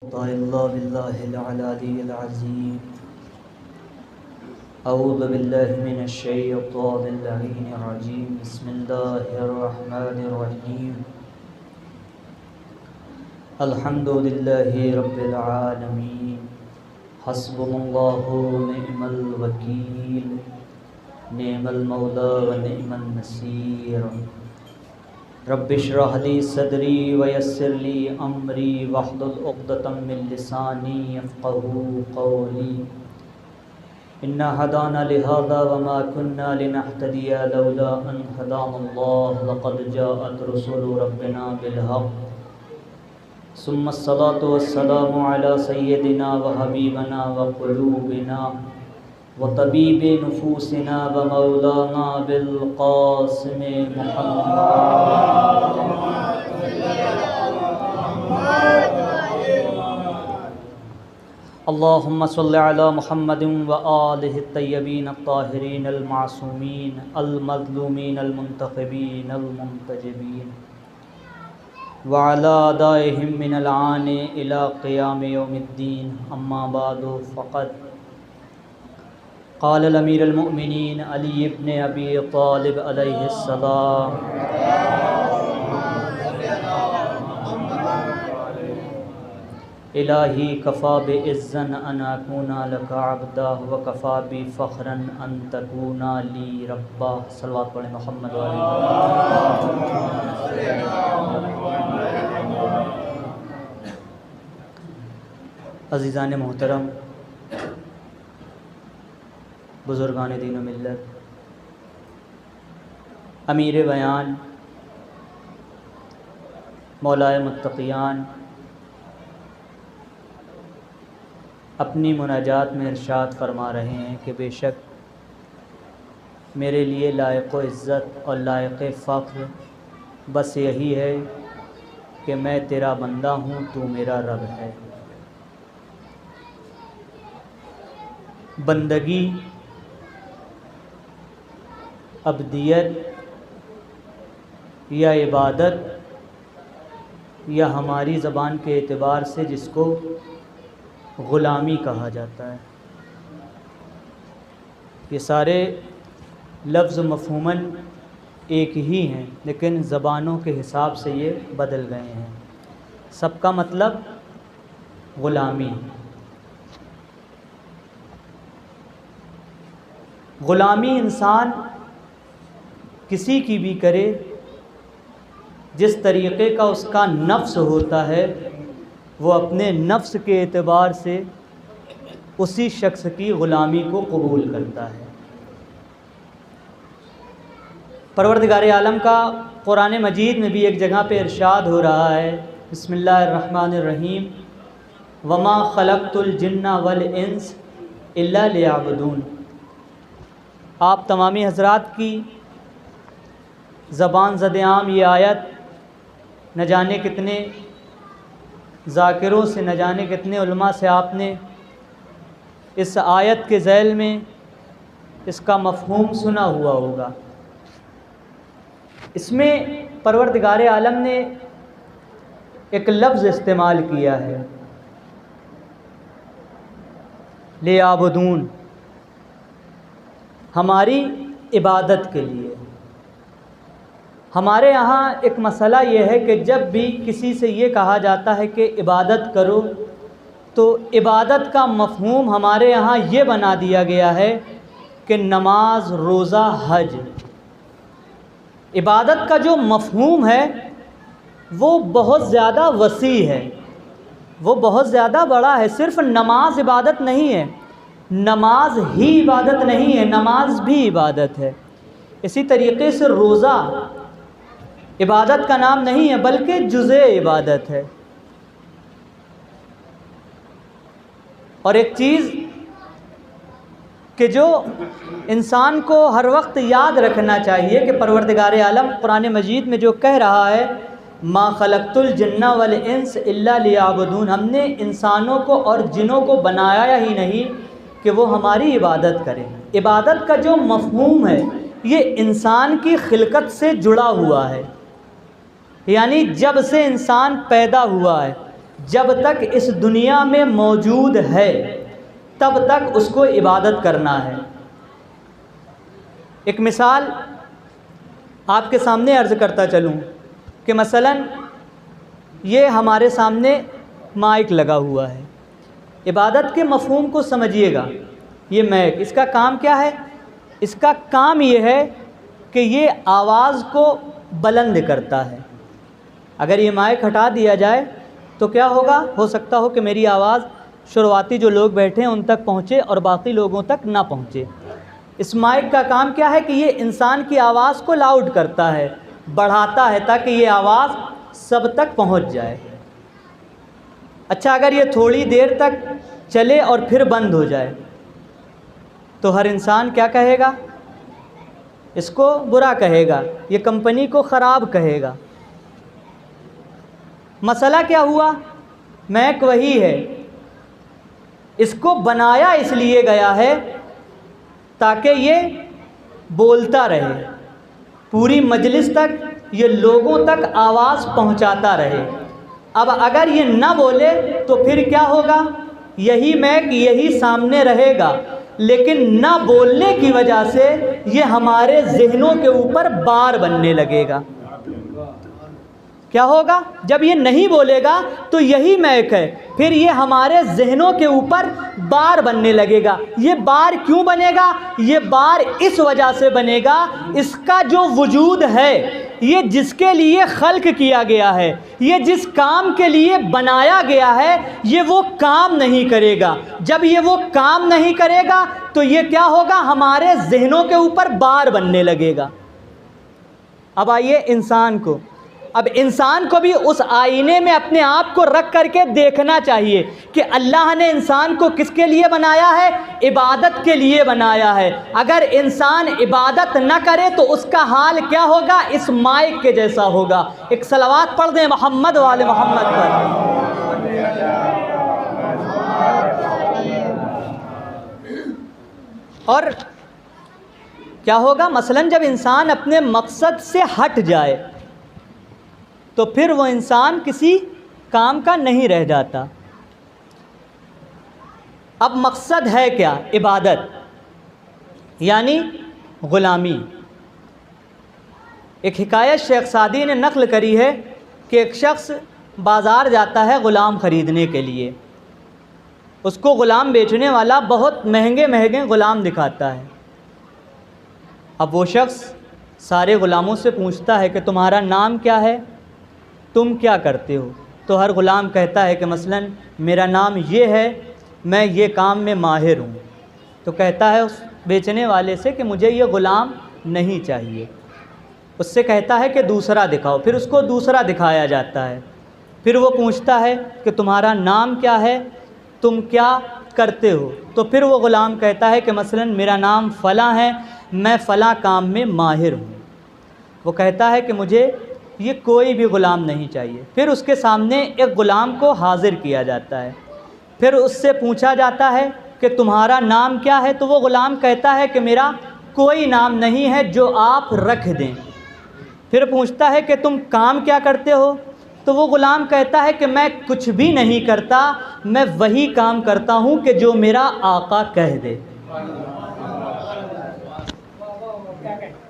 إلا بالله العلي العظيم. أعوذ بالله من الشيطان اللعين الرجيم. بسم الله الرحمن الرحيم. الحمد لله رب العالمين. حسبنا الله ونعم الوكيل. نعم المولى ونعم النصير. رب اشرح لي صدري ويسر لي امري واحلل عقدة من لساني يفقهوا قولي. إنا هدانا لهذا وما كنا لنهتدي لولا أن هدانا الله لقد جاءت رسل ربنا بالحق. ثم الصلاة والسلام على سيدنا وحبيبنا وقلوبنا وطبيب نفوسنا ومولانا بالقاسم محمد. اللهم صل على محمد وآله الطيبين الطاهرين المعصومين المظلومين المنتخبين المنتجبين وعلى أعدائهم من الآن إلى قيام يوم الدين. أما بعد فقد قال الأمير المؤمنين علي بن أبي طالب عليه السلام: الہی کفا بعزا ان اکون لک عبدا وکفا بی فخرا ان تکون لی ربا. صلوات پڑھیں محمد علیہ. عزیزان محترم، بزرگان دین و ملت، امیر بیان مولائے متقیان اپنی مناجات میں ارشاد فرما رہے ہیں کہ بے شک میرے لیے لائق و عزت اور لائق فخر بس یہی ہے کہ میں تیرا بندہ ہوں، تو میرا رب ہے. بندگی، عبدیت یا عبادت یا ہماری زبان کے اعتبار سے جس کو غلامی کہا جاتا ہے، یہ سارے لفظ مفہوماً ایک ہی ہیں لیکن زبانوں کے حساب سے یہ بدل گئے ہیں. سب کا مطلب غلامی. غلامی انسان کسی کی بھی کرے، جس طریقے کا اس کا نفس ہوتا ہے وہ اپنے نفس کے اعتبار سے اسی شخص کی غلامی کو قبول کرتا ہے. پروردگار عالم کا قرآن مجید میں بھی ایک جگہ پہ ارشاد ہو رہا ہے: بسم اللہ الرحمن الرحیم، وما خلقت الجن والانس الا لیعبدون. آپ تمامی حضرات کی زبان زد عام یہ آیت نہ جانے کتنے ذاکروں سے، نہ جانے کتنے علماء سے آپ نے اس آیت کے ذیل میں اس کا مفہوم سنا ہوا ہوگا. اس میں پروردگار عالم نے ایک لفظ استعمال کیا ہے، لیعبدون، ہماری عبادت کے لیے. ہمارے ہاں ایک مسئلہ یہ ہے کہ جب بھی کسی سے یہ کہا جاتا ہے کہ عبادت کرو تو عبادت کا مفہوم ہمارے یہاں یہ بنا دیا گیا ہے کہ نماز، روزہ، حج. عبادت کا جو مفہوم ہے وہ بہت زیادہ وسیع ہے، وہ بہت زیادہ بڑا ہے. صرف نماز عبادت نہیں ہے، نماز ہی عبادت نہیں ہے، نماز بھی عبادت ہے. اسی طریقے سے روزہ عبادت کا نام نہیں ہے بلکہ جزء عبادت ہے. اور ایک چیز کہ جو انسان کو ہر وقت یاد رکھنا چاہیے کہ پروردگار عالم قرآن مجید میں جو کہہ رہا ہے: ما خلقت الجن والانس الا لیعبدون، ہم نے انسانوں کو اور جنوں کو بنایا ہی نہیں کہ وہ ہماری عبادت کریں. عبادت کا جو مفہوم ہے یہ انسان کی خلقت سے جڑا ہوا ہے، یعنی جب سے انسان پیدا ہوا ہے جب تک اس دنیا میں موجود ہے تب تک اس کو عبادت کرنا ہے۔ ایک مثال آپ کے سامنے عرض کرتا چلوں کہ مثلاً یہ ہمارے سامنے مائک لگا ہوا ہے، عبادت کے مفہوم کو سمجھیے گا۔ یہ مائک، اس کا کام کیا ہے؟ اس کا کام یہ ہے کہ یہ آواز کو بلند کرتا ہے۔ اگر یہ مائک ہٹا دیا جائے تو کیا ہوگا؟ ہو سکتا ہو کہ میری آواز شروعاتی جو لوگ بیٹھے ہیں ان تک پہنچے اور باقی لوگوں تک نہ پہنچے۔ اس مائک کا کام کیا ہے کہ یہ انسان کی آواز کو لاؤڈ کرتا ہے، بڑھاتا ہے تاکہ یہ آواز سب تک پہنچ جائے۔ اچھا، اگر یہ تھوڑی دیر تک چلے اور پھر بند ہو جائے تو ہر انسان کیا کہے گا؟ اس کو برا کہے گا، یہ کمپنی کو خراب کہے گا۔ مسئلہ کیا ہوا؟ مائک وہی ہے، اس کو بنایا اس لیے گیا ہے تاکہ یہ بولتا رہے، پوری مجلس تک یہ لوگوں تک آواز پہنچاتا رہے۔ اب اگر یہ نہ بولے تو پھر کیا ہوگا؟ یہی مائک یہی سامنے رہے گا، لیکن نہ بولنے کی وجہ سے یہ ہمارے ذہنوں کے اوپر بار بننے لگے گا۔ کیا ہوگا؟ جب یہ نہیں بولے گا تو یہی مائک ہے، پھر یہ ہمارے ذہنوں کے اوپر بار بننے لگے گا۔ یہ بار کیوں بنے گا؟ یہ بار اس وجہ سے بنے گا، اس کا جو وجود ہے، یہ جس کے لیے خلق کیا گیا ہے، یہ جس کام کے لیے بنایا گیا ہے، یہ وہ کام نہیں کرے گا۔ جب یہ وہ کام نہیں کرے گا تو یہ کیا ہوگا؟ ہمارے ذہنوں کے اوپر بار بننے لگے گا۔ اب آئیے اب انسان کو بھی اس آئینے میں اپنے آپ کو رکھ کر کے دیکھنا چاہیے کہ اللہ نے انسان کو کس کے لیے بنایا ہے؟ عبادت کے لیے بنایا ہے۔ اگر انسان عبادت نہ کرے تو اس کا حال کیا ہوگا؟ اس مائک کے جیسا ہوگا۔ ایک صلوات پڑھ دیں محمد والے محمد پر۔ اور کیا ہوگا؟ مثلاً جب انسان اپنے مقصد سے ہٹ جائے تو پھر وہ انسان کسی کام کا نہیں رہ جاتا۔ اب مقصد ہے کیا؟ عبادت یعنی غلامی۔ ایک حکایت شیخ سعدی نے نقل کری ہے کہ ایک شخص بازار جاتا ہے غلام خریدنے کے لیے، اس کو غلام بیچنے والا بہت مہنگے مہنگے غلام دکھاتا ہے۔ اب وہ شخص سارے غلاموں سے پوچھتا ہے کہ تمہارا نام کیا ہے، تم کیا کرتے ہو؟ تو ہر غلام کہتا ہے کہ مثلاً میرا نام یہ ہے، میں یہ کام میں ماہر ہوں۔ تو کہتا ہے اس بیچنے والے سے کہ مجھے یہ غلام نہیں چاہیے۔ اس سے کہتا ہے کہ دوسرا دکھاؤ، پھر اس کو دوسرا دکھایا جاتا ہے۔ پھر وہ پوچھتا ہے کہ تمہارا نام کیا ہے، تم کیا کرتے ہو؟ تو پھر وہ غلام کہتا ہے کہ مثلاً میرا نام فلاں ہے، میں فلاں کام میں ماہر ہوں۔ وہ کہتا ہے کہ مجھے یہ کوئی بھی غلام نہیں چاہیے۔ پھر اس کے سامنے ایک غلام کو حاضر کیا جاتا ہے، پھر اس سے پوچھا جاتا ہے کہ تمہارا نام کیا ہے؟ تو وہ غلام کہتا ہے کہ میرا کوئی نام نہیں ہے جو آپ رکھ دیں۔ پھر پوچھتا ہے کہ تم کام کیا کرتے ہو؟ تو وہ غلام کہتا ہے کہ میں کچھ بھی نہیں کرتا، میں وہی کام کرتا ہوں کہ جو میرا آقا کہہ دے۔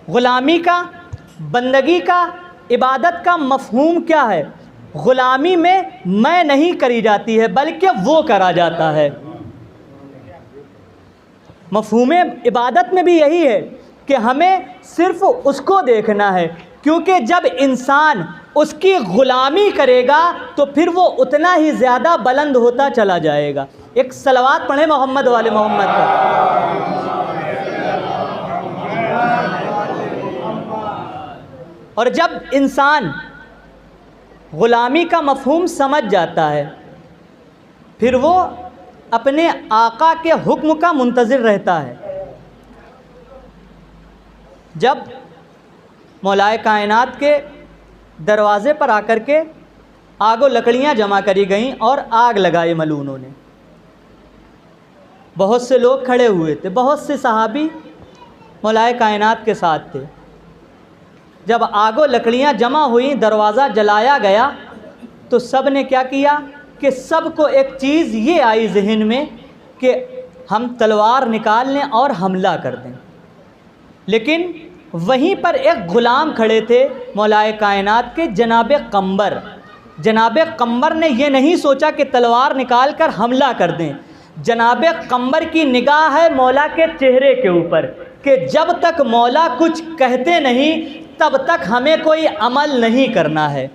غلامی کا، بندگی کا، عبادت کا مفہوم کیا ہے؟ غلامی میں نہیں کری جاتی ہے بلکہ وہ کرا جاتا ہے۔ مفہوم عبادت میں بھی یہی ہے کہ ہمیں صرف اس کو دیکھنا ہے، کیونکہ جب انسان اس کی غلامی کرے گا تو پھر وہ اتنا ہی زیادہ بلند ہوتا چلا جائے گا۔ ایک صلوات پڑھیں محمد والے محمد پر۔ اور جب انسان غلامی کا مفہوم سمجھ جاتا ہے پھر وہ اپنے آقا کے حکم کا منتظر رہتا ہے۔ جب مولائے کائنات کے دروازے پر آ کر کے آگ و لکڑیاں جمع کری گئیں اور آگ لگائے ملونوں نے، بہت سے لوگ کھڑے ہوئے تھے، بہت سے صحابی مولائے کائنات کے ساتھ تھے۔ جب آگ و لکڑیاں جمع ہوئیں، دروازہ جلایا گیا تو سب نے کیا کیا؟ کہ سب کو ایک چیز یہ آئی ذہن میں کہ ہم تلوار نکال لیں اور حملہ کر دیں، لیکن وہیں پر ایک غلام کھڑے تھے مولائے کائنات کے جناب قمبر۔ جناب قمبر نے یہ نہیں سوچا کہ تلوار نکال کر حملہ کر دیں، جناب قمبر کی نگاہ ہے مولا کے چہرے کے اوپر کہ جب تک مولا کچھ کہتے نہیں تب تک ہمیں کوئی عمل نہیں کرنا ہے۔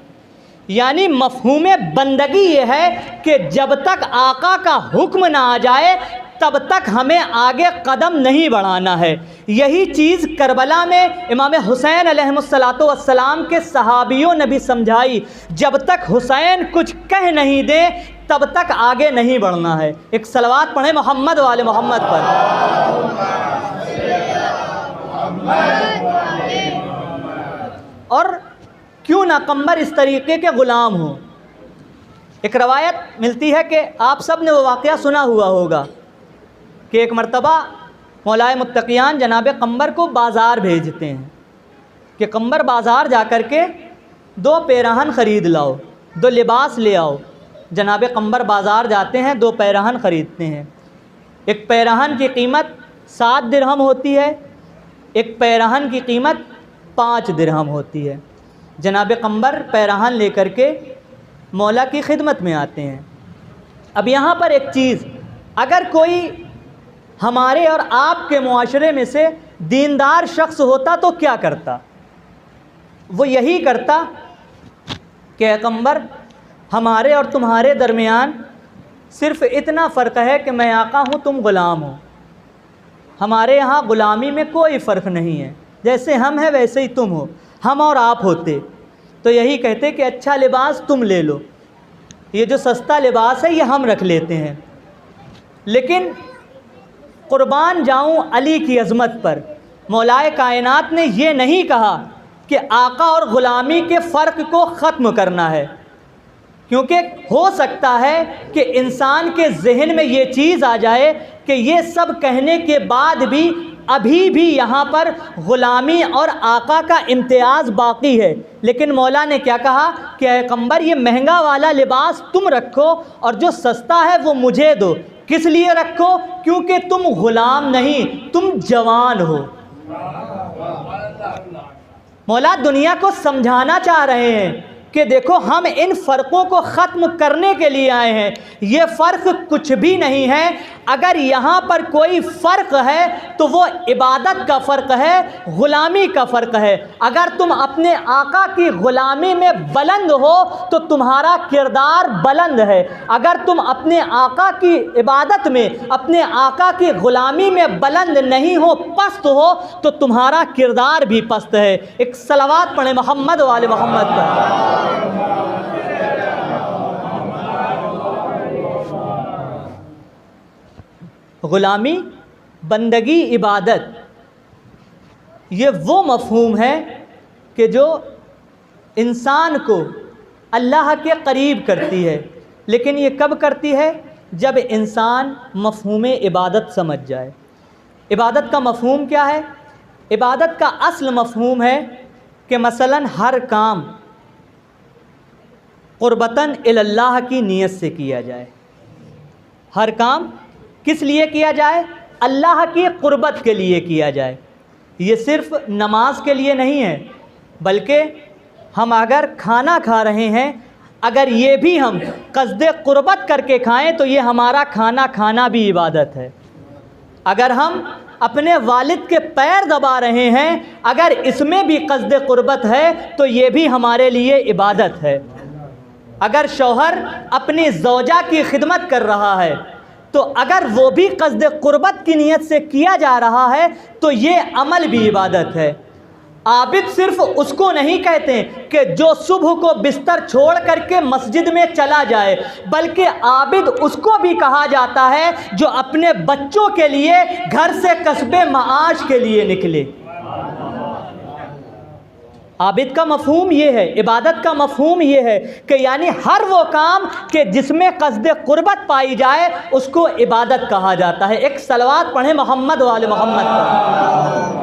یعنی مفہوم بندگی یہ ہے کہ جب تک آقا کا حکم نہ آ جائے تب تک ہمیں آگے قدم نہیں بڑھانا ہے۔ یہی چیز کربلا میں امام حسین علیہ السلام کے صحابیوں نے بھی سمجھائی، جب تک حسین کچھ کہہ نہیں دے تب تک آگے نہیں بڑھنا ہے۔ ایک صلوات پڑھیں محمد والے محمد پر۔ اور کیوں نہ قمبر اس طریقے کے غلام ہوں۔ ایک روایت ملتی ہے کہ آپ سب نے وہ واقعہ سنا ہوا ہوگا کہ ایک مرتبہ مولائے متقیان جناب قمبر کو بازار بھیجتے ہیں کہ قمبر بازار جا کر کے 2 پیراہن خرید لاؤ، 2 لباس لے آؤ۔ جناب قمبر بازار جاتے ہیں، 2 پیراہن خریدتے ہیں۔ ایک پیراہن کی قیمت 7 درہم ہوتی ہے، ایک پیراہن کی قیمت 5 درہم ہوتی ہے۔ جناب قمبر پیراہن لے کر کے مولا کی خدمت میں آتے ہیں۔ اب یہاں پر ایک چیز، اگر کوئی ہمارے اور آپ کے معاشرے میں سے دیندار شخص ہوتا تو کیا کرتا؟ وہ یہی کرتا کہ اے قمبر، ہمارے اور تمہارے درمیان صرف اتنا فرق ہے کہ میں آقا ہوں، تم غلام ہو۔ ہمارے یہاں غلامی میں کوئی فرق نہیں ہے، جیسے ہم ہیں ویسے ہی تم ہو۔ ہم اور آپ ہوتے تو یہی کہتے کہ اچھا لباس تم لے لو، یہ جو سستا لباس ہے یہ ہم رکھ لیتے ہیں۔ لیکن قربان جاؤں علی کی عظمت پر، مولائے کائنات نے یہ نہیں کہا کہ آقا اور غلامی کے فرق کو ختم کرنا ہے، کیونکہ ہو سکتا ہے کہ انسان کے ذہن میں یہ چیز آ جائے کہ یہ سب کہنے کے بعد بھی ابھی بھی یہاں پر غلامی اور آقا کا امتیاز باقی ہے۔ لیکن مولا نے کیا کہا کہ اے قمبر، یہ مہنگا والا لباس تم رکھو اور جو سستا ہے وہ مجھے دو۔ کس لیے رکھو؟ کیونکہ تم غلام نہیں، تم جوان ہو۔ مولا دنیا کو سمجھانا چاہ رہے ہیں کہ دیکھو ہم ان فرقوں کو ختم کرنے کے لیے آئے ہیں، یہ فرق کچھ بھی نہیں ہے۔ اگر یہاں پر کوئی فرق ہے تو وہ عبادت کا فرق ہے، غلامی کا فرق ہے۔ اگر تم اپنے آقا کی غلامی میں بلند ہو تو تمہارا کردار بلند ہے، اگر تم اپنے آقا کی عبادت میں، اپنے آقا کی غلامی میں بلند نہیں ہو، پست ہو، تو تمہارا کردار بھی پست ہے۔ ایک صلوات پڑھیں محمد والے محمد پر۔ غلامی، بندگی، عبادت، یہ وہ مفہوم ہے کہ جو انسان کو اللہ کے قریب کرتی ہے، لیکن یہ کب کرتی ہے؟ جب انسان مفہوم عبادت سمجھ جائے۔ عبادت کا مفہوم کیا ہے؟ عبادت کا اصل مفہوم ہے کہ مثلاً ہر کام قربتاً الی اللہ کی نیت سے کیا جائے۔ ہر کام کس لیے کیا جائے؟ اللہ کی قربت کے لیے کیا جائے۔ یہ صرف نماز کے لیے نہیں ہے، بلکہ ہم اگر کھانا کھا رہے ہیں، اگر یہ بھی ہم قصد قربت کر کے کھائیں تو یہ ہمارا کھانا کھانا بھی عبادت ہے۔ اگر ہم اپنے والد کے پیر دبا رہے ہیں، اگر اس میں بھی قصد قربت ہے تو یہ بھی ہمارے لیے عبادت ہے۔ اگر شوہر اپنی زوجہ کی خدمت کر رہا ہے تو اگر وہ بھی قصد قربت کی نیت سے کیا جا رہا ہے تو یہ عمل بھی عبادت ہے۔ عابد صرف اس کو نہیں کہتے کہ جو صبح کو بستر چھوڑ کر کے مسجد میں چلا جائے، بلکہ عابد اس کو بھی کہا جاتا ہے جو اپنے بچوں کے لیے گھر سے کسب معاش کے لیے نکلے۔ عابد کا مفہوم یہ ہے، عبادت کا مفہوم یہ ہے کہ یعنی ہر وہ کام کہ جس میں قصد قربت پائی جائے اس کو عبادت کہا جاتا ہے۔ ایک صلوات پڑھیں محمد والے محمد پر۔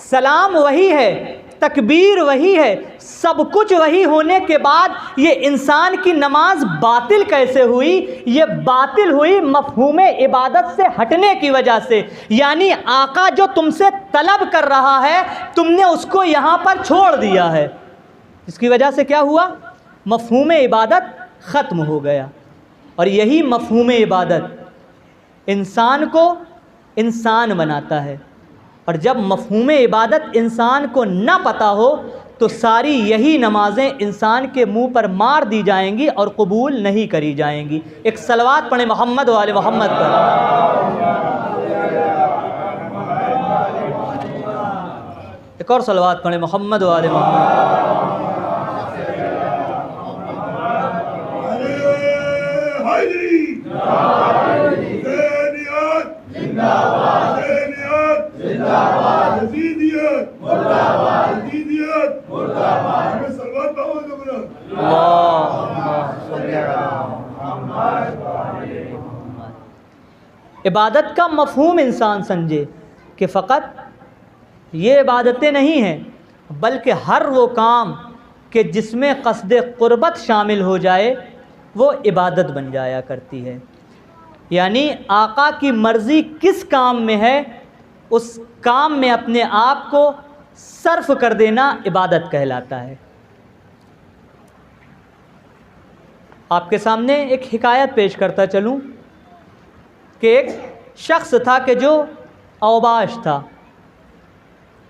سلام وہی ہے، تکبیر وہی ہے، سب کچھ وہی ہونے کے بعد یہ انسان کی نماز باطل کیسے ہوئی؟ یہ باطل ہوئی مفہوم عبادت سے ہٹنے کی وجہ سے۔ یعنی آقا جو تم سے طلب کر رہا ہے، تم نے اس کو یہاں پر چھوڑ دیا ہے، اس کی وجہ سے کیا ہوا؟ مفہوم عبادت ختم ہو گیا۔ اور یہی مفہوم عبادت انسان کو انسان بناتا ہے، اور جب مفہوم عبادت انسان کو نہ پتہ ہو تو ساری یہی نمازیں انسان کے منہ پر مار دی جائیں گی اور قبول نہیں کری جائیں گی۔ ایک صلوات پڑھیں محمد و آل محمد پر۔ ایک اور صلوات پڑھیں محمد و آل محمد۔ عبادت کا مفہوم انسان سمجھے کہ فقط یہ عبادتیں نہیں ہیں، بلکہ ہر وہ کام کہ جس میں قصد قربت شامل ہو جائے وہ عبادت بن جایا کرتی ہے۔ یعنی آقا کی مرضی کس کام میں ہے، اس کام میں اپنے آپ کو صرف کر دینا عبادت کہلاتا ہے۔ آپ کے سامنے ایک حکایت پیش کرتا چلوں کہ ایک شخص تھا کہ جو اوباش تھا،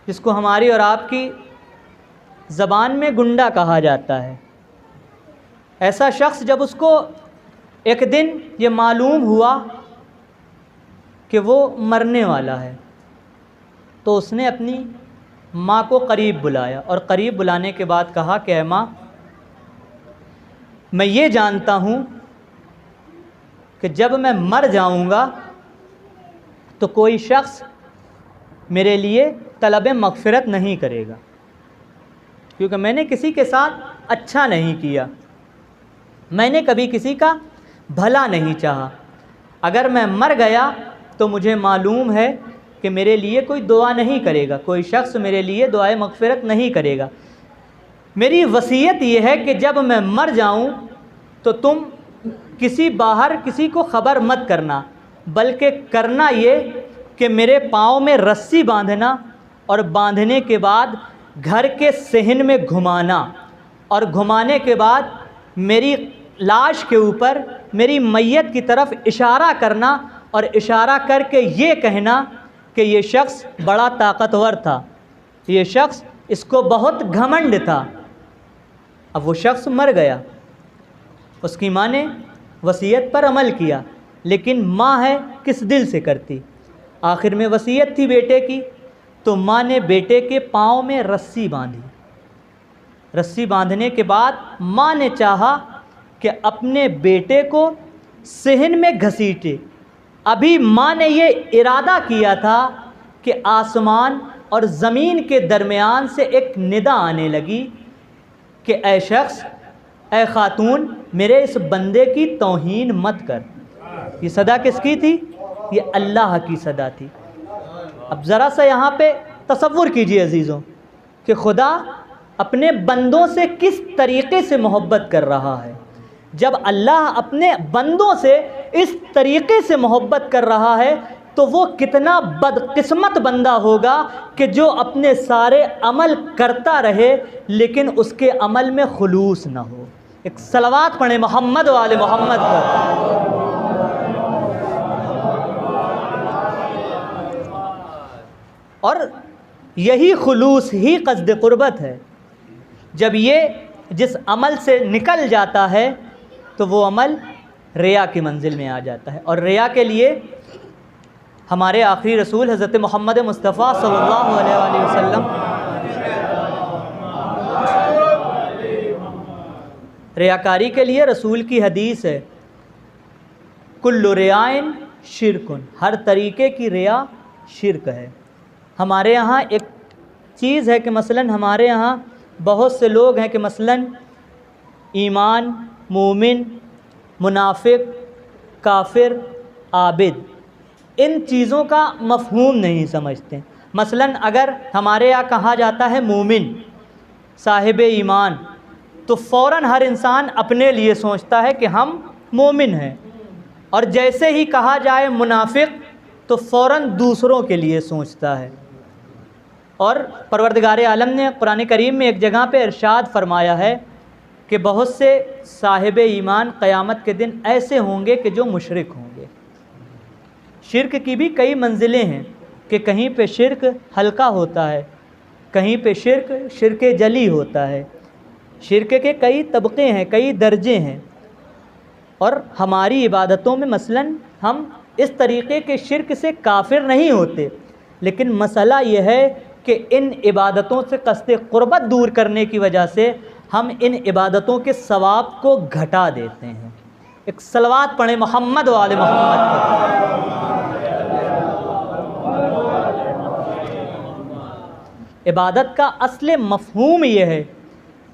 جس کو ہماری اور آپ کی زبان میں گنڈا کہا جاتا ہے۔ ایسا شخص جب اس کو ایک دن یہ معلوم ہوا کہ وہ مرنے والا ہے تو اس نے اپنی ماں کو قریب بلایا، اور قریب بلانے کے بعد کہا کہ اے ماں، میں یہ جانتا ہوں کہ جب میں مر جاؤں گا تو کوئی شخص میرے لیے طلب مغفرت نہیں کرے گا، کیونکہ میں نے کسی کے ساتھ اچھا نہیں کیا، میں نے کبھی کسی کا بھلا نہیں چاہا۔ اگر میں مر گیا تو مجھے معلوم ہے کہ میرے لیے کوئی دعا نہیں کرے گا، کوئی شخص میرے لیے دعائے مغفرت نہیں کرے گا۔ میری وصیت یہ ہے کہ جب میں مر جاؤں تو تم باہر کسی کو خبر مت کرنا، بلکہ کرنا یہ کہ میرے پاؤں میں رسی باندھنا، اور باندھنے کے بعد گھر کے صحن میں گھمانا، اور گھمانے کے بعد میری لاش کے اوپر میری میت کی طرف اشارہ کرنا، اور اشارہ کر کے یہ کہنا کہ یہ شخص بڑا طاقتور تھا، یہ شخص اس کو بہت گھمنڈ تھا۔ اب وہ شخص مر گیا، اس کی ماں نے وصیت پر عمل کیا، لیکن ماں ہے کس دل سے کرتی؟ آخر میں وصیت تھی بیٹے کی، تو ماں نے بیٹے کے پاؤں میں رسی باندھی۔ رسی باندھنے کے بعد ماں نے چاہا کہ اپنے بیٹے کو صحن میں گھسیٹے۔ ابھی ماں نے یہ ارادہ کیا تھا کہ آسمان اور زمین کے درمیان سے ایک ندا آنے لگی کہ اے شخص، اے خاتون، میرے اس بندے کی توہین مت کر۔ یہ صدا کس کی تھی؟ یہ اللہ کی صدا تھی۔ اب ذرا سا یہاں پہ تصور کیجئے عزیزوں کہ خدا اپنے بندوں سے کس طریقے سے محبت کر رہا ہے۔ جب اللہ اپنے بندوں سے اس طریقے سے محبت کر رہا ہے تو وہ کتنا بدقسمت بندہ ہوگا کہ جو اپنے سارے عمل کرتا رہے لیکن اس کے عمل میں خلوص نہ ہو۔ ایک صلوات پڑھیں محمد و آل محمد پر۔ اور یہی خلوص ہی قصد قربت ہے۔ جب یہ جس عمل سے نکل جاتا ہے تو وہ عمل ریا کی منزل میں آ جاتا ہے، اور ریا کے لیے ہمارے آخری رسول حضرت محمد مصطفیٰ صلی اللہ علیہ وآلہ وسلم ریاکاری کے لیے رسول کی حدیث ہے، کل ریائن شرکن، ہر طریقے کی ریا شرک ہے۔ ہمارے یہاں ایک چیز ہے کہ مثلاً ہمارے یہاں بہت سے لوگ ہیں کہ مثلاً ایمان، مومن، منافق، کافر، عابد، ان چیزوں کا مفہوم نہیں سمجھتے۔ مثلاً اگر ہمارے یہاں کہا جاتا ہے مومن، صاحب ایمان، تو فوراً ہر انسان اپنے لیے سوچتا ہے کہ ہم مومن ہیں، اور جیسے ہی کہا جائے منافق تو فوراً دوسروں کے لیے سوچتا ہے۔ اور پروردگار عالم نے قرآن کریم میں ایک جگہ پہ ارشاد فرمایا ہے کہ بہت سے صاحب ایمان قیامت کے دن ایسے ہوں گے کہ جو مشرک ہوں گے۔ شرک کی بھی کئی منزلیں ہیں کہ کہیں پہ شرک ہلکا ہوتا ہے، کہیں پہ شرک جلی ہوتا ہے۔ شرک کے کئی طبقے ہیں، کئی درجے ہیں، اور ہماری عبادتوں میں مثلاً ہم اس طریقے کے شرک سے کافر نہیں ہوتے، لیکن مسئلہ یہ ہے کہ ان عبادتوں سے قصد قربت دور کرنے کی وجہ سے ہم ان عبادتوں کے ثواب کو گھٹا دیتے ہیں۔ ایک صلوات پڑھیں محمد و آل محمد پر۔ عبادت کا اصل مفہوم یہ ہے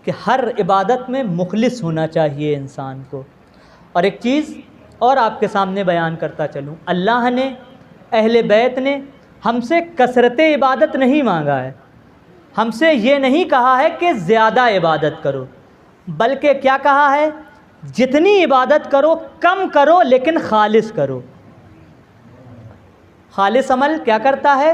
کہ ہر عبادت میں مخلص ہونا چاہیے انسان کو۔ اور ایک چیز اور آپ کے سامنے بیان کرتا چلوں، اللہ نے، اہل بیت نے ہم سے کثرت عبادت نہیں مانگا ہے، ہم سے یہ نہیں کہا ہے کہ زیادہ عبادت کرو، بلکہ کیا کہا ہے؟ جتنی عبادت کرو کم کرو لیکن خالص کرو۔ خالص عمل کیا کرتا ہے؟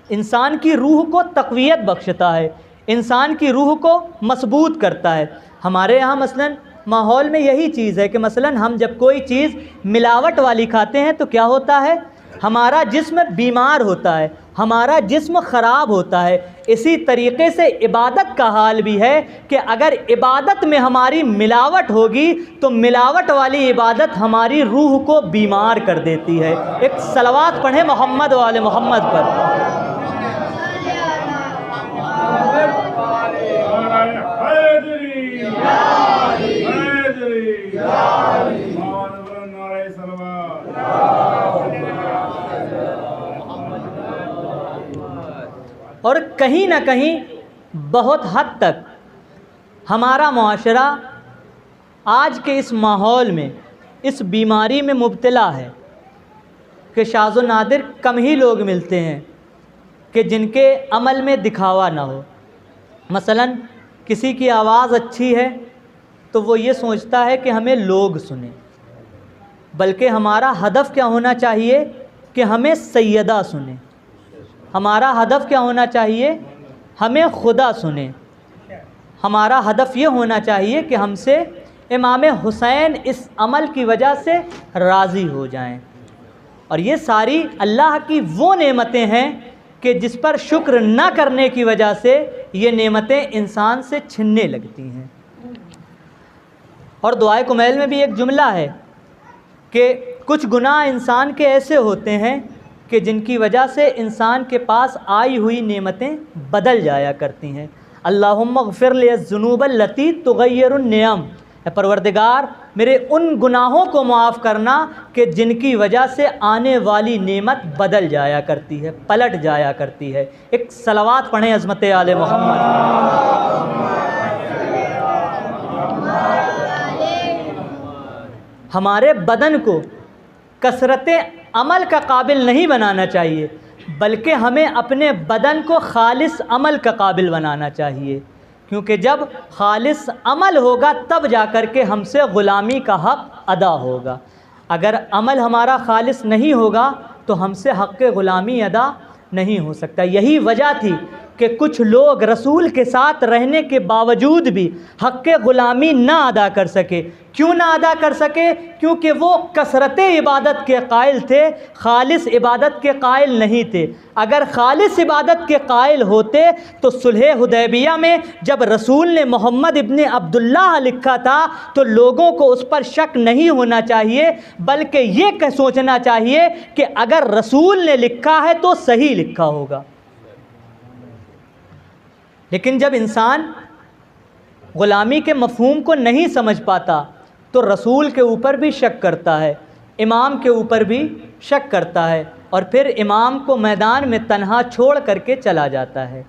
انسان کی روح کو تقویت بخشتا ہے، انسان کی روح کو مضبوط کرتا ہے۔ ہمارے یہاں مثلاً ماحول میں یہی چیز ہے کہ مثلاً ہم جب کوئی چیز ملاوٹ والی کھاتے ہیں تو کیا ہوتا ہے؟ ہمارا جسم بیمار ہوتا ہے، ہمارا جسم خراب ہوتا ہے۔ اسی طریقے سے عبادت کا حال بھی ہے کہ اگر عبادت میں ہماری ملاوٹ ہوگی تو ملاوٹ والی عبادت ہماری روح کو بیمار کر دیتی ہے۔ ایک صلوات پڑھیں محمد و آل محمد پر۔ اور کہیں نہ کہیں بہت حد تک ہمارا معاشرہ آج کے اس ماحول میں اس بیماری میں مبتلا ہے کہ شاذ و نادر کم ہی لوگ ملتے ہیں کہ جن کے عمل میں دکھاوا نہ ہو۔ مثلاً کسی کی آواز اچھی ہے تو وہ یہ سوچتا ہے کہ ہمیں لوگ سنیں، بلکہ ہمارا ہدف کیا ہونا چاہیے کہ ہمیں سیدہ سنیں۔ ہمارا ہدف کیا ہونا چاہیے؟ ہمیں خدا سنیں۔ ہمارا ہدف یہ ہونا چاہیے کہ ہم سے امام حسین اس عمل کی وجہ سے راضی ہو جائیں۔ اور یہ ساری اللہ کی وہ نعمتیں ہیں کہ جس پر شکر نہ کرنے کی وجہ سے یہ نعمتیں انسان سے چھننے لگتی ہیں۔ اور دعائے کمیل میں بھی ایک جملہ ہے کہ کچھ گناہ انسان کے ایسے ہوتے ہیں کہ جن کی وجہ سے انسان کے پاس آئی ہوئی نعمتیں بدل جایا کرتی ہیں۔ اللہم اغفر لی الذنوب التی تغیر النعم، اے پروردگار میرے ان گناہوں کو معاف کرنا کہ جن کی وجہ سے آنے والی نعمت بدل جایا کرتی ہے، پلٹ جایا کرتی ہے۔ ایک صلوات پڑھیں عظمت آل محمد۔ ہمارے بدن کو کثرت عمل کا قابل نہیں بنانا چاہیے، بلکہ ہمیں اپنے بدن کو خالص عمل کا قابل بنانا چاہیے، کیونکہ جب خالص عمل ہوگا تب جا کر کے ہم سے غلامی کا حق ادا ہوگا۔ اگر عمل ہمارا خالص نہیں ہوگا تو ہم سے حق غلامی ادا نہیں ہو سکتا۔ یہی وجہ تھی کہ کچھ لوگ رسول کے ساتھ رہنے کے باوجود بھی حق غلامی نہ ادا کر سکے۔ کیوں نہ ادا کر سکے؟ کیونکہ وہ کثرت عبادت کے قائل تھے، خالص عبادت کے قائل نہیں تھے۔ اگر خالص عبادت کے قائل ہوتے تو صلح حدیبیہ میں جب رسول نے محمد ابن عبداللہ لکھا تھا تو لوگوں کو اس پر شک نہیں ہونا چاہیے، بلکہ یہ سوچنا چاہیے کہ اگر رسول نے لکھا ہے تو صحیح لکھا ہوگا۔ لیکن جب انسان غلامی کے مفہوم کو نہیں سمجھ پاتا تو رسول کے اوپر بھی شک کرتا ہے، امام کے اوپر بھی شک کرتا ہے، اور پھر امام کو میدان میں تنہا چھوڑ کر کے چلا جاتا ہے۔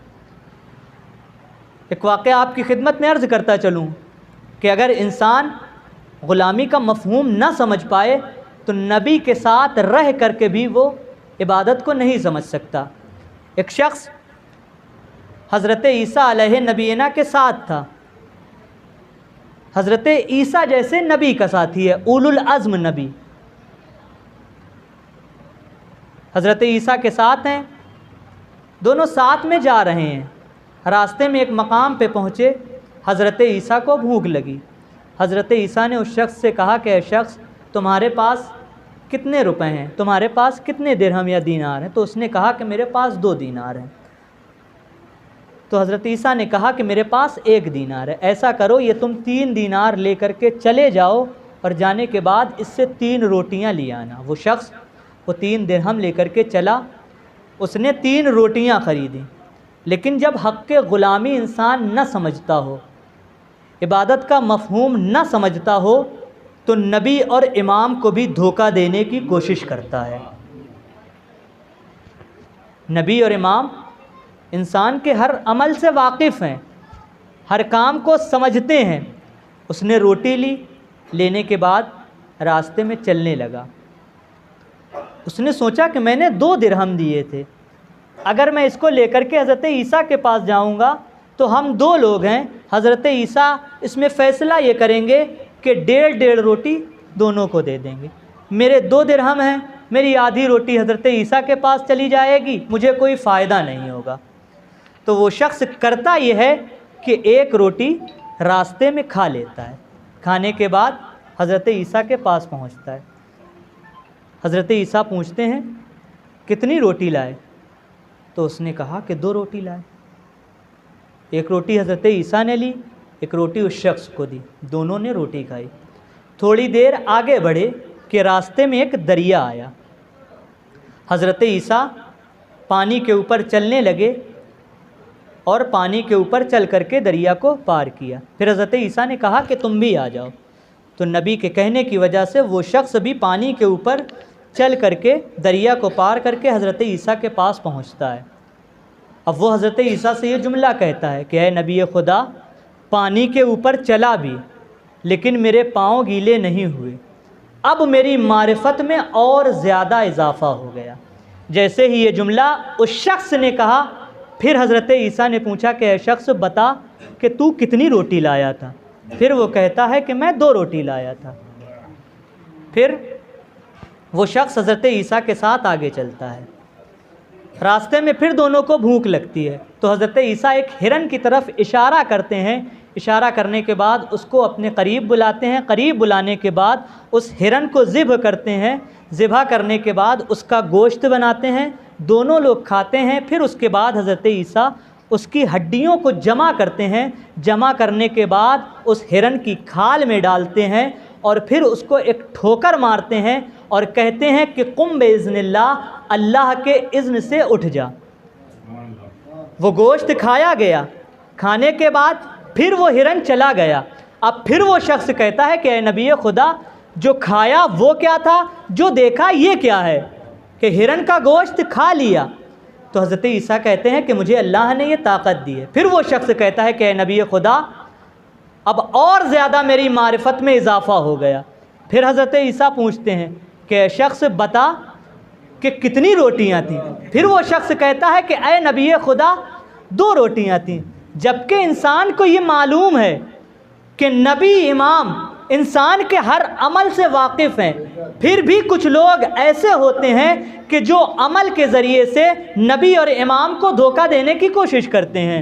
ایک واقعہ آپ کی خدمت میں عرض کرتا چلوں کہ اگر انسان غلامی کا مفہوم نہ سمجھ پائے تو نبی کے ساتھ رہ کر کے بھی وہ عبادت کو نہیں سمجھ سکتا۔ ایک شخص حضرت عیسیٰ علیہ نبینا کے ساتھ تھا. حضرت عیسیٰ جیسے نبی کا ساتھی ہے, اولو العزم نبی. حضرت عیسیٰ کے ساتھ ہیں, دونوں ساتھ میں جا رہے ہیں. راستے میں ایک مقام پہ پہنچے, حضرت عیسیٰ کو بھوک لگی. حضرت عیسیٰ نے اس شخص سے کہا کہ اے شخص, تمہارے پاس کتنے روپے ہیں, تمہارے پاس کتنے درہم یا دینار ہیں؟ تو اس نے کہا کہ میرے پاس 2 دینار ہیں. تو حضرت عیسیٰ نے کہا کہ میرے پاس 1 دینار ہے. ایسا کرو, یہ تم 3 دینار لے کر کے چلے جاؤ اور جانے کے بعد اس سے 3 روٹیاں لے آنا. وہ شخص وہ 3 درہم لے کر کے چلا, اس نے 3 روٹیاں خریدیں. لیکن جب حق غلامی انسان نہ سمجھتا ہو, عبادت کا مفہوم نہ سمجھتا ہو, تو نبی اور امام کو بھی دھوکہ دینے کی کوشش کرتا ہے. نبی اور امام انسان کے ہر عمل سے واقف ہیں, ہر کام کو سمجھتے ہیں. اس نے روٹی لی, لینے کے بعد راستے میں چلنے لگا. اس نے سوچا کہ میں نے 2 درہم دیے تھے, اگر میں اس کو لے کر کے حضرت عیسیٰ کے پاس جاؤں گا تو ہم 2 لوگ ہیں, حضرت عیسیٰ اس میں فیصلہ یہ کریں گے کہ 1.5 روٹی دونوں کو دے دیں گے. میرے 2 درہم ہیں, میری آدھی روٹی حضرت عیسیٰ کے پاس چلی جائے گی, مجھے کوئی فائدہ نہیں ہوگا. تو وہ شخص کرتا یہ ہے کہ 1 روٹی راستے میں کھا لیتا ہے. کھانے کے بعد حضرت عیسیٰ کے پاس پہنچتا ہے. حضرت عیسیٰ پوچھتے ہیں کتنی روٹی لائے؟ تو اس نے کہا کہ 2 روٹی لائے. 1 روٹی حضرت عیسیٰ نے لی, 1 روٹی اس شخص کو دی, دونوں نے روٹی کھائی. تھوڑی دیر آگے بڑھے کہ راستے میں ایک دریا آیا. حضرت عیسیٰ پانی کے اوپر چلنے لگے اور پانی کے اوپر چل کر کے دریا کو پار کیا. پھر حضرت عیسیٰ نے کہا کہ تم بھی آ جاؤ. تو نبی کے کہنے کی وجہ سے وہ شخص بھی پانی کے اوپر چل کر کے دریا کو پار کر کے حضرت عیسیٰ کے پاس پہنچتا ہے. اب وہ حضرت عیسیٰ سے یہ جملہ کہتا ہے کہ اے نبی خدا, پانی کے اوپر چلا بھی لیکن میرے پاؤں گیلے نہیں ہوئے, اب میری معرفت میں اور زیادہ اضافہ ہو گیا. جیسے ہی یہ جملہ اس شخص نے کہا, پھر حضرت عیسیٰ نے پوچھا کہ اے شخص بتا کہ تو کتنی روٹی لایا تھا؟ پھر وہ کہتا ہے کہ میں 2 روٹی لایا تھا. پھر وہ شخص حضرت عیسیٰ کے ساتھ آگے چلتا ہے. راستے میں پھر دونوں کو بھوک لگتی ہے, تو حضرت عیسیٰ ایک ہرن کی طرف اشارہ کرتے ہیں. اشارہ کرنے کے بعد اس کو اپنے قریب بلاتے ہیں. قریب بلانے کے بعد اس ہرن کو ذبح کرتے ہیں. ذبح کرنے کے بعد اس کا گوشت بناتے ہیں, دونوں لوگ کھاتے ہیں. پھر اس کے بعد حضرت عیسیٰ اس کی ہڈیوں کو جمع کرتے ہیں. جمع کرنے کے بعد اس ہرن کی کھال میں ڈالتے ہیں اور پھر اس کو ایک ٹھوکر مارتے ہیں اور کہتے ہیں کہ قم باذن اللہ, اللہ کے اذن سے اٹھ جا. وہ گوشت کھایا گیا. کھانے کے بعد پھر وہ ہرن چلا گیا. اب پھر وہ شخص کہتا ہے کہ اے نبی خدا, جو کھایا وہ کیا تھا, جو دیکھا یہ کیا ہے کہ ہرن کا گوشت کھا لیا؟ تو حضرت عیسیٰ کہتے ہیں کہ مجھے اللہ نے یہ طاقت دی ہے. پھر وہ شخص کہتا ہے کہ اے نبی خدا, اب اور زیادہ میری معرفت میں اضافہ ہو گیا. پھر حضرت عیسیٰ پوچھتے ہیں کہ اے شخص بتا کہ کتنی روٹیاں تھیں؟ پھر وہ شخص کہتا ہے کہ اے نبی خدا 2 روٹیاں تھیں. جبکہ انسان کو یہ معلوم ہے کہ نبی امام انسان کے ہر عمل سے واقف ہیں, پھر بھی کچھ لوگ ایسے ہوتے ہیں کہ جو عمل کے ذریعے سے نبی اور امام کو دھوکہ دینے کی کوشش کرتے ہیں.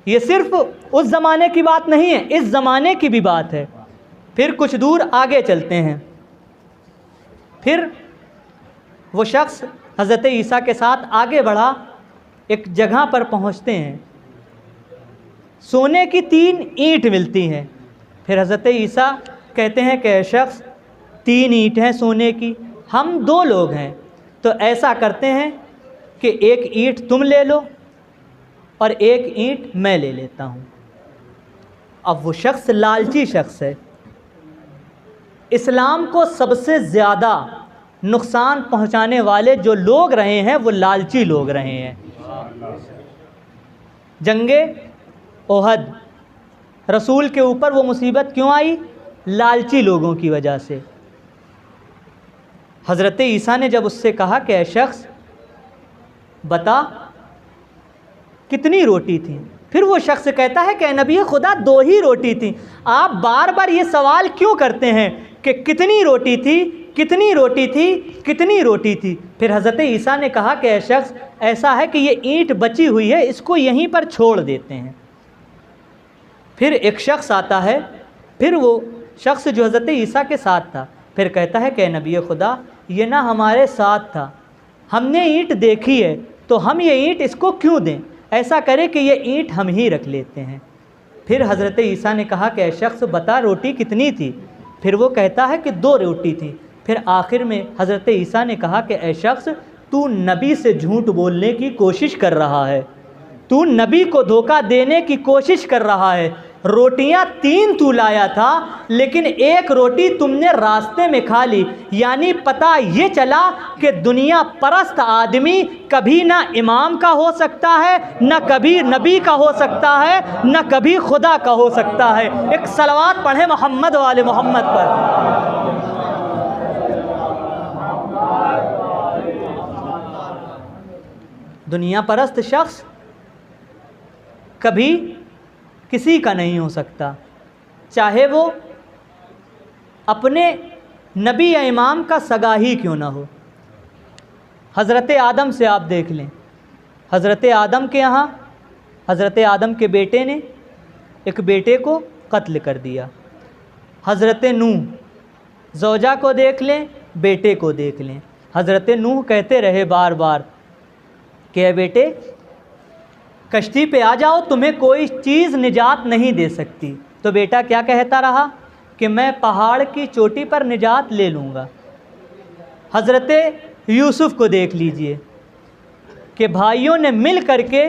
یہ صرف اس زمانے کی بات نہیں ہے, اس زمانے کی بھی بات ہے. پھر کچھ دور آگے چلتے ہیں. پھر وہ شخص حضرت عیسیٰ کے ساتھ آگے بڑھا. ایک جگہ پر پہنچتے ہیں, سونے کی 3 اینٹ ملتی ہیں. پھر حضرت عیسیٰ کہتے ہیں کہ اے شخص 3 اینٹ ہیں سونے کی, ہم 2 لوگ ہیں, تو ایسا کرتے ہیں کہ 1 اینٹ تم لے لو اور 1 اینٹ میں لے لیتا ہوں. اب وہ شخص لالچی شخص ہے. اسلام کو سب سے زیادہ نقصان پہنچانے والے جو لوگ رہے ہیں وہ لالچی لوگ رہے ہیں. جنگ احد, رسول کے اوپر وہ مصیبت کیوں آئی؟ لالچی لوگوں کی وجہ سے. حضرت عیسیٰ نے جب اس سے کہا کہ اے شخص بتا کتنی روٹی تھیں؟ پھر وہ شخص کہتا ہے کہ اے نبی خدا 2 ہی روٹی تھیں، آپ بار بار یہ سوال کیوں کرتے ہیں کہ کتنی روٹی تھی، کتنی روٹی تھی، کتنی روٹی تھی؟ پھر حضرت عیسیٰ نے کہا کہ اے شخص، ایسا ہے کہ یہ اینٹ بچی ہوئی ہے، اس کو یہیں پر چھوڑ دیتے ہیں۔ پھر ایک شخص آتا ہے، پھر وہ شخص جو حضرت عیسیٰ کے ساتھ تھا، پھر کہتا ہے کہ اے نبی خدا یہ نہ ہمارے ساتھ تھا، ہم نے اینٹ دیکھی ہے تو ہم یہ اینٹ اس کو کیوں دیں، ایسا کرے کہ یہ اینٹ ہم ہی رکھ لیتے ہیں۔ پھر حضرت عیسیٰ نے کہا کہ اے شخص بتا روٹی کتنی تھی؟ پھر وہ کہتا ہے کہ 2 روٹی تھی۔ پھر آخر میں حضرت عیسیٰ نے کہا کہ اے شخص تو نبی سے جھوٹ بولنے کی کوشش کر رہا ہے، تو نبی کو دھوکہ دینے کی کوشش کر رہا ہے، روٹیاں 3 تو لایا تھا لیکن 1 روٹی تم نے راستے میں کھا لی، یعنی پتہ یہ چلا کہ دنیا پرست آدمی کبھی نہ امام کا ہو سکتا ہے، نہ کبھی نبی کا ہو سکتا ہے، نہ کبھی خدا کا ہو سکتا ہے۔ ایک صلوات پڑھیں محمد و آل محمد پر۔ دنیا پرست شخص کبھی کسی کا نہیں ہو سکتا، چاہے وہ اپنے نبی یا امام کا سگا ہی کیوں نہ ہو۔ حضرت آدم سے آپ دیکھ لیں، حضرت آدم کے یہاں حضرت آدم کے بیٹے نے ایک بیٹے کو قتل کر دیا۔ حضرت نوح، زوجہ کو دیکھ لیں، بیٹے کو دیکھ لیں۔ حضرت نوح کہتے رہے بار بار کہ اے بیٹے کشتی پہ آ جاؤ، تمہیں کوئی چیز نجات نہیں دے سکتی۔ تو بیٹا کیا کہتا رہا کہ میں پہاڑ کی چوٹی پر نجات لے لوں گا۔ حضرت یوسف کو دیکھ لیجئے کہ بھائیوں نے مل کر کے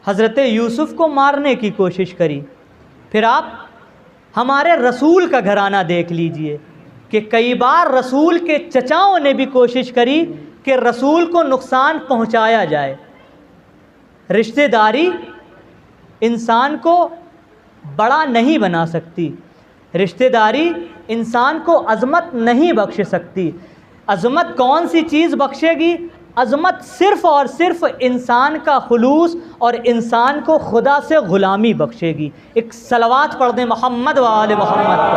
حضرت یوسف کو مارنے کی کوشش کری۔ پھر آپ ہمارے رسول کا گھرانہ دیکھ لیجئے کہ کئی بار رسول کے چچاؤں نے بھی کوشش کری کہ رسول کو نقصان پہنچایا جائے۔ رشتہ داری انسان کو بڑا نہیں بنا سکتی، رشتہ داری انسان کو عظمت نہیں بخش سکتی۔ عظمت کون سی چیز بخشے گی؟ عظمت صرف اور صرف انسان کا خلوص اور انسان کو خدا سے غلامی بخشے گی۔ ایک صلوات پڑھ دیں محمد و آل محمد پر۔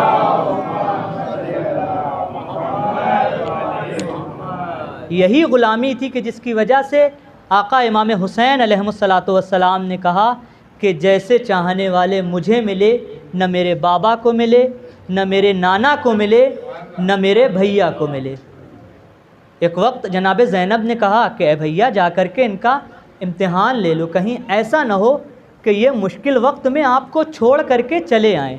یہی غلامی تھی کہ جس کی وجہ سے آقا امام حسین علیہ السلام نے کہا کہ جیسے چاہنے والے مجھے ملے، نہ میرے بابا کو ملے، نہ میرے نانا کو ملے، نہ میرے بھیا کو ملے۔ ایک وقت جناب زینب نے کہا کہ اے بھیا جا کر کے ان کا امتحان لے لو، کہیں ایسا نہ ہو کہ یہ مشکل وقت میں آپ کو چھوڑ کر کے چلے آئیں۔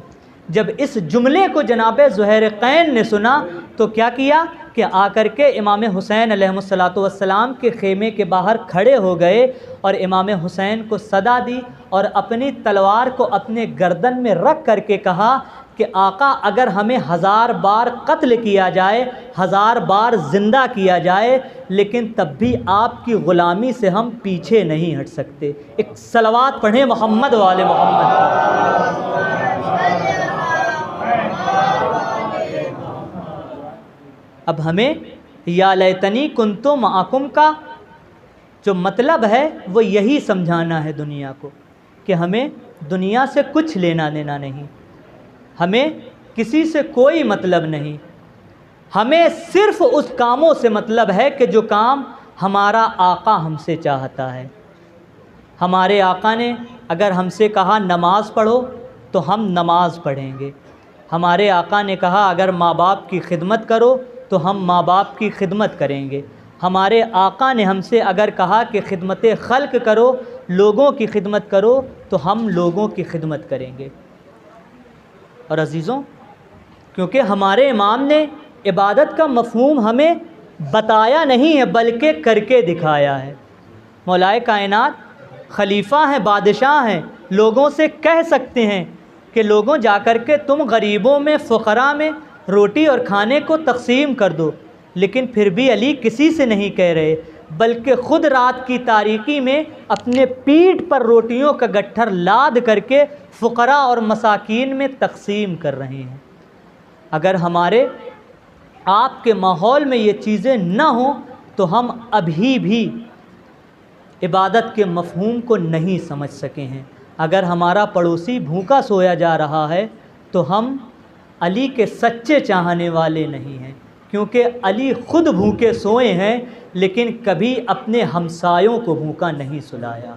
جب اس جملے کو جناب زہیرقین نے سنا تو کیا کیا کہ آ کر کے امام حسین علیہ السلام کے خیمے کے باہر کھڑے ہو گئے اور امام حسین کو صدا دی اور اپنی تلوار کو اپنے گردن میں رکھ کر کے کہا کہ آقا اگر ہمیں 1000 بار قتل کیا جائے، 1000 بار زندہ کیا جائے، لیکن تب بھی آپ کی غلامی سے ہم پیچھے نہیں ہٹ سکتے۔ ایک صلوات پڑھیں محمد و آل محمد۔ اب ہمیں یا لیتنی کنتو معکم کا جو مطلب ہے وہ یہی سمجھانا ہے دنیا کو کہ ہمیں دنیا سے کچھ لینا دینا نہیں، ہمیں کسی سے کوئی مطلب نہیں، ہمیں صرف اس کاموں سے مطلب ہے کہ جو کام ہمارا آقا ہم سے چاہتا ہے۔ ہمارے آقا نے اگر ہم سے کہا نماز پڑھو تو ہم نماز پڑھیں گے۔ ہمارے آقا نے کہا اگر ماں باپ کی خدمت کرو تو ہم ماں باپ کی خدمت کریں گے۔ ہمارے آقا نے ہم سے اگر کہا کہ خدمت خلق کرو، لوگوں کی خدمت کرو، تو ہم لوگوں کی خدمت کریں گے۔ اور عزیزوں، کیونکہ ہمارے امام نے عبادت کا مفہوم ہمیں بتایا نہیں ہے بلکہ کر کے دکھایا ہے۔ مولائے کائنات خلیفہ ہیں، بادشاہ ہیں، لوگوں سے کہہ سکتے ہیں کہ لوگوں جا کر کے تم غریبوں میں، فقراء میں روٹی اور کھانے کو تقسیم کر دو، لیکن پھر بھی علی کسی سے نہیں کہہ رہے، بلکہ خود رات کی تاریکی میں اپنے پیٹھ پر روٹیوں کا گٹھر لاد کر کے فقراء اور مساکین میں تقسیم کر رہے ہیں۔ اگر ہمارے آپ کے ماحول میں یہ چیزیں نہ ہوں تو ہم ابھی بھی عبادت کے مفہوم کو نہیں سمجھ سکے ہیں۔ اگر ہمارا پڑوسی بھوکا سویا جا رہا ہے تو ہم علی کے سچے چاہنے والے نہیں ہیں، کیونکہ علی خود بھوکے سوئے ہیں لیکن کبھی اپنے ہمسایوں کو بھوکا نہیں سلایا۔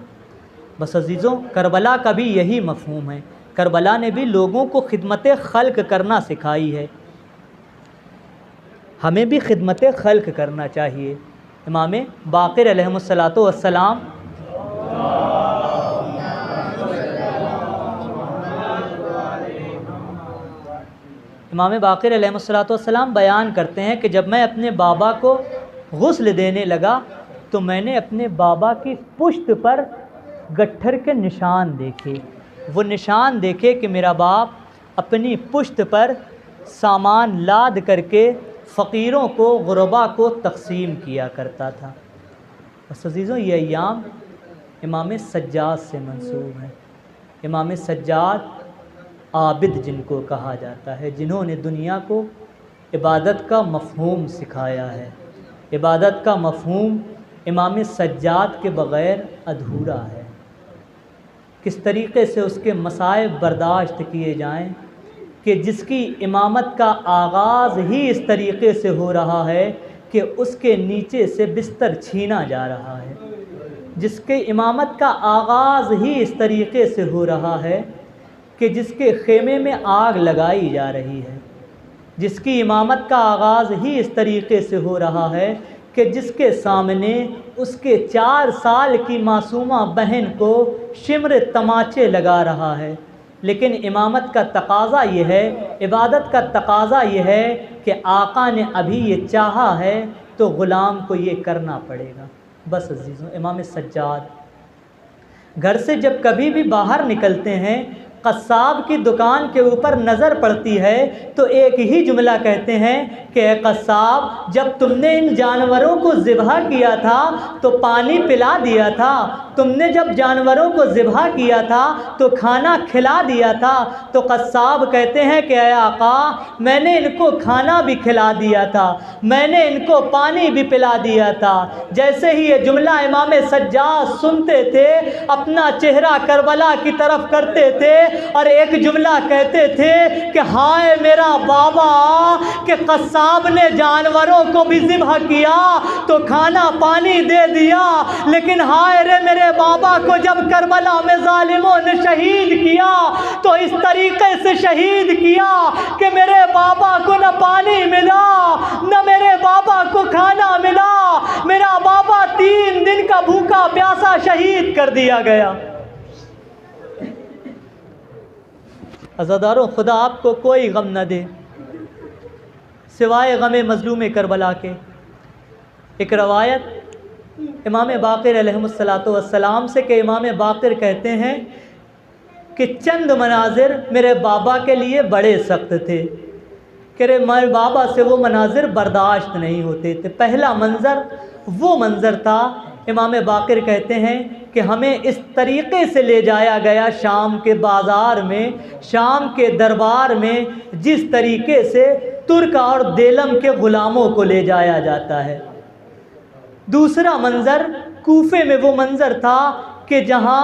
بس عزیزوں، کربلا کا بھی یہی مفہوم ہے۔ کربلا نے بھی لوگوں کو خدمت خلق کرنا سکھائی ہے۔ ہمیں بھی خدمت خلق کرنا چاہیے۔ امام باقر علیہ السلام امام باقر علیہ السلام بیان کرتے ہیں کہ جب میں اپنے بابا کو غسل دینے لگا تو میں نے اپنے بابا کی پشت پر گٹھر کے نشان دیکھے۔ وہ نشان دیکھے کہ میرا باپ اپنی پشت پر سامان لاد کر کے فقیروں کو، غربا کو تقسیم کیا کرتا تھا۔ بس عزیزوں، یہ ایام امام سجاد سے منسوب ہیں۔ امام سجاد عابد جن کو کہا جاتا ہے، جنہوں نے دنیا کو عبادت کا مفہوم سکھایا ہے۔ عبادت کا مفہوم امام سجاد کے بغیر ادھورا ہے۔ کس طریقے سے اس کے مصائب برداشت کیے جائیں کہ جس کی امامت کا آغاز ہی اس طریقے سے ہو رہا ہے کہ اس کے نیچے سے بستر چھینا جا رہا ہے، جس کے امامت کا آغاز ہی اس طریقے سے ہو رہا ہے کہ جس کے خیمے میں آگ لگائی جا رہی ہے، جس کی امامت کا آغاز ہی اس طریقے سے ہو رہا ہے کہ جس کے سامنے اس کے 4 سال کی معصومہ بہن کو شمر تماچے لگا رہا ہے۔ لیکن امامت کا تقاضا یہ ہے، عبادت کا تقاضا یہ ہے کہ آقا نے ابھی یہ چاہا ہے تو غلام کو یہ کرنا پڑے گا۔ بس عزیزوں، امام سجاد گھر سے جب کبھی بھی باہر نکلتے ہیں، قصاب کی دکان کے اوپر نظر پڑتی ہے تو ایک ہی جملہ کہتے ہیں کہ اے قصاب، جب تم نے ان جانوروں کو ذبح کیا تھا تو پانی پلا دیا تھا، تم نے جب جانوروں کو ذبح کیا تھا تو کھانا کھلا دیا تھا۔ تو قصاب کہتے ہیں کہ اے آقا، میں نے ان کو کھانا بھی کھلا دیا تھا، میں نے ان کو پانی بھی پلا دیا تھا۔ جیسے ہی یہ جملہ امام سجاد سنتے تھے، اپنا چہرہ کربلا کی طرف کرتے تھے اور ایک جملہ کہتے تھے کہ ہائے میرا بابا، کہ قصاب نے جانوروں کو بھی ذبح کیا تو کھانا پانی دے دیا، لیکن ہائے رے میرے بابا کو جب کربلا میں ظالموں نے شہید کیا تو اس طریقے سے شہید کیا کہ میرے بابا کو نہ پانی ملا، نہ میرے بابا کو کھانا ملا، میرا بابا 3 دن کا بھوکا پیاسا شہید کر دیا گیا۔ عزاداروں، خدا آپ کو کوئی غم نہ دے سوائے غم مظلوم کربلا کے۔ ایک روایت امام باقر علیہ السلام سے کہ امام باقر کہتے ہیں کہ چند مناظر میرے بابا کے لیے بڑے سخت تھے، کہ میرے بابا سے وہ مناظر برداشت نہیں ہوتے تھے۔ پہلا منظر وہ منظر تھا، امام باقر کہتے ہیں کہ ہمیں اس طریقے سے لے جایا گیا شام کے بازار میں، شام کے دربار میں، جس طریقے سے ترک اور دیلم کے غلاموں کو لے جایا جاتا ہے۔ دوسرا منظر کوفے میں وہ منظر تھا کہ جہاں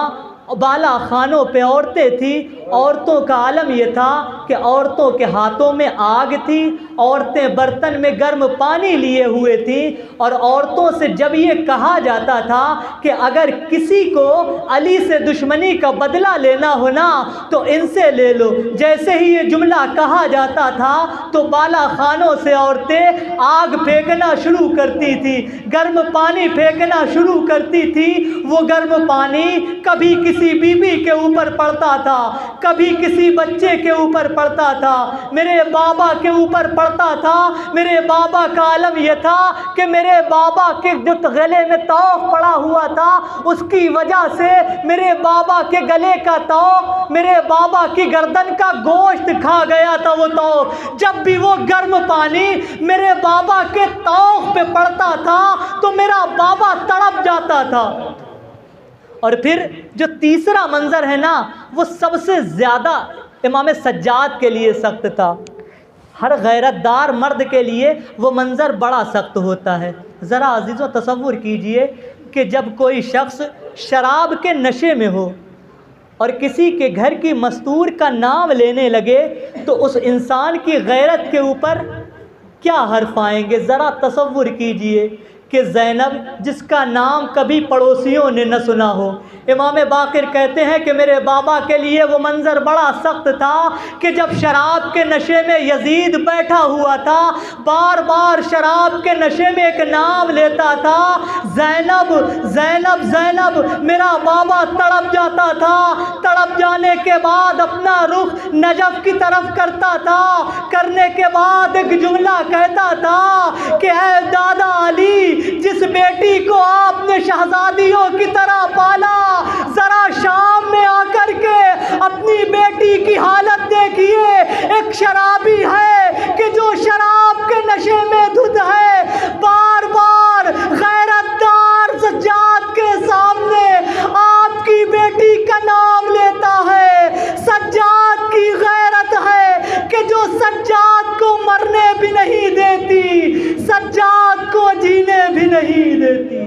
بالا خانوں پہ عورتیں تھیں، عورتوں کا عالم یہ تھا کہ عورتوں کے ہاتھوں میں آگ تھی، عورتیں برتن میں گرم پانی لیے ہوئے تھیں، اور عورتوں سے جب یہ کہا جاتا تھا کہ اگر کسی کو علی سے دشمنی کا بدلہ لینا ہونا تو ان سے لے لو۔ جیسے ہی یہ جملہ کہا جاتا تھا تو بالا خانوں سے عورتیں آگ پھینکنا شروع کرتی تھی، گرم پانی پھینکنا شروع کرتی تھی۔ وہ گرم پانی کبھی کسی بیوی کے اوپر پڑتا تھا، کبھی کسی بچے کے اوپر پڑتا تھا، میرے بابا کے اوپر پڑتا تھا۔ میرے بابا کا عالم یہ تھا کہ میرے بابا کے جو گلے میں طوق پڑا ہوا تھا، اس کی وجہ سے میرے بابا کے گلے کا طوق میرے بابا کی گردن کا گوشت کھا گیا تھا۔ وہ طوق جب بھی وہ گرم پانی میرے بابا کے طوق پہ پڑتا تھا تو میرا بابا تڑپ جاتا تھا۔ اور پھر جو تیسرا منظر ہے نا، وہ سب سے زیادہ امام سجاد کے لیے سخت تھا۔ ہر غیرت دار مرد کے لیے وہ منظر بڑا سخت ہوتا ہے۔ ذرا عزیزوں تصور کیجئے، کہ جب کوئی شخص شراب کے نشے میں ہو اور کسی کے گھر کی مستور کا نام لینے لگے تو اس انسان کی غیرت کے اوپر کیا حرف آئیں گے؟ ذرا تصور کیجئے کہ زینب جس کا نام کبھی پڑوسیوں نے نہ سنا ہو. امام باقر کہتے ہیں کہ میرے بابا کے لیے وہ منظر بڑا سخت تھا کہ جب شراب کے نشے میں یزید بیٹھا ہوا تھا، بار بار شراب کے نشے میں ایک نام لیتا تھا، زینب زینب زینب. میرا بابا تڑپ جاتا تھا، تڑپ جانے کے بعد اپنا رخ نجف کی طرف کرتا تھا، کرنے کے بعد ایک جملہ کہتا تھا کہ اے دادا علی، جس بیٹی کو آپ نے شہزادیوں کی طرح پالا، ذرا شام میں آ کر کے اپنی بیٹی کی حالت دیکھیے. ایک شرابی ہے کہ جو شراب کے نشے میں دھت ہے، بار بار غیرت دار سجاد کے سامنے آپ کی بیٹی کا نام لیتا ہے. سجاد کی غیرت ہے کہ جو سجاد کو مرنے بھی نہیں دیتی، سجاد کو جینے بھی نہیں دیتی.